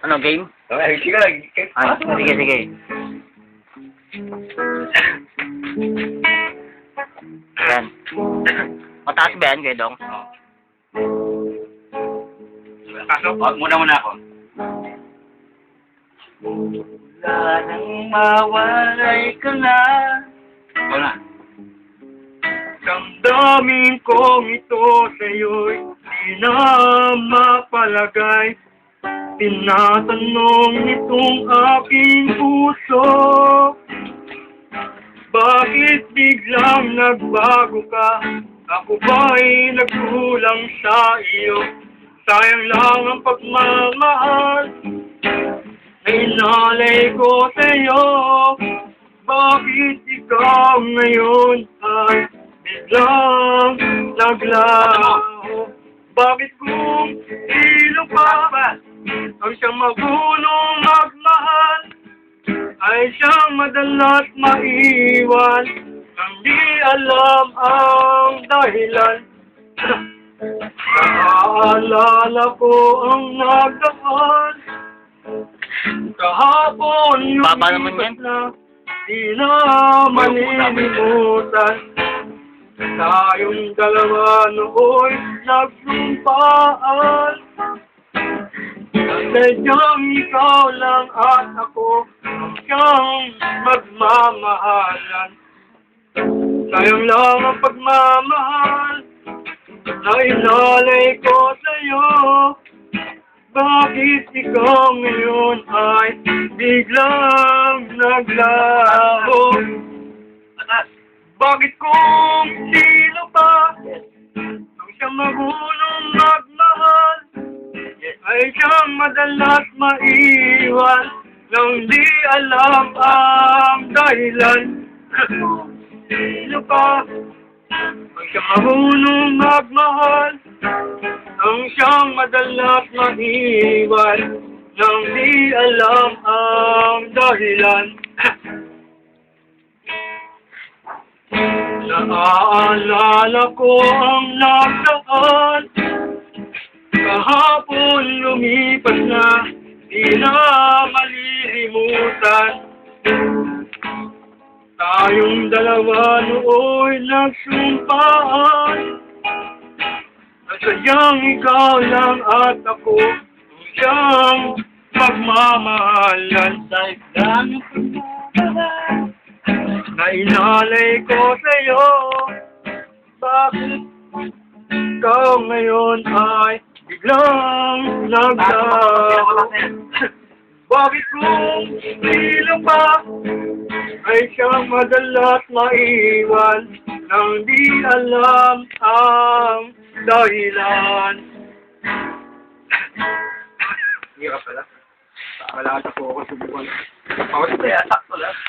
Ano, game? Okay, sige lang. Ay, sige, sige. Ayan. Mataas ba yan, Kuya Dong? Pasok, muna ako. Wala nang mawalay ka na. Wala. Damdamin kong ito sa'yo'y di na mapalagay. Tinatanong nitong aking puso, bakit biglang nagbago ka? Ako ba'y nagkulang sa iyo? Sayang lang ang pagmamahal na inalay ko sa'yo. Bakit ikaw ngayon ay biglang naglaho? Bakit kung ilong pa ang siyang magulong magmahal ay siyang madalas maiwan nang di alam ang dahilan? Naaalala ko ang nagdaan kahapon Baba naman yan. na di na malilimutan. Tayong dalawa nooy nagsumpaan, sadyang ikaw lang at ako ang siyang magmamahalan. Sayang lang ang pagmamahal na inalay ko sa'yo. Bakit ikaw ngayon ay biglang naglaho? Bakit kung sino pa ang siyang magulong magmahal ay siyang madalas maiwan nang di alam ang dahilan? Sino pa ang siyang magulong magmahal ang siyang madalas maiwan nang di alam ang dahilan? Naaalala ko ang nagdaan kahapon lumipas na di na malilimutan. Tayong dalawa nooy nagsumpaan at sadyang ikaw lang at ako ang siyang magmamahalan. Dahil lang na inalay ko sa'yo, bakit ikaw ngayon ay biglang naglaho? Bakit kung sino pa ay siyang madalas maiwan nang di alam ang dahilan? Hirap pala. Wala ka po ako subukan. Pawala.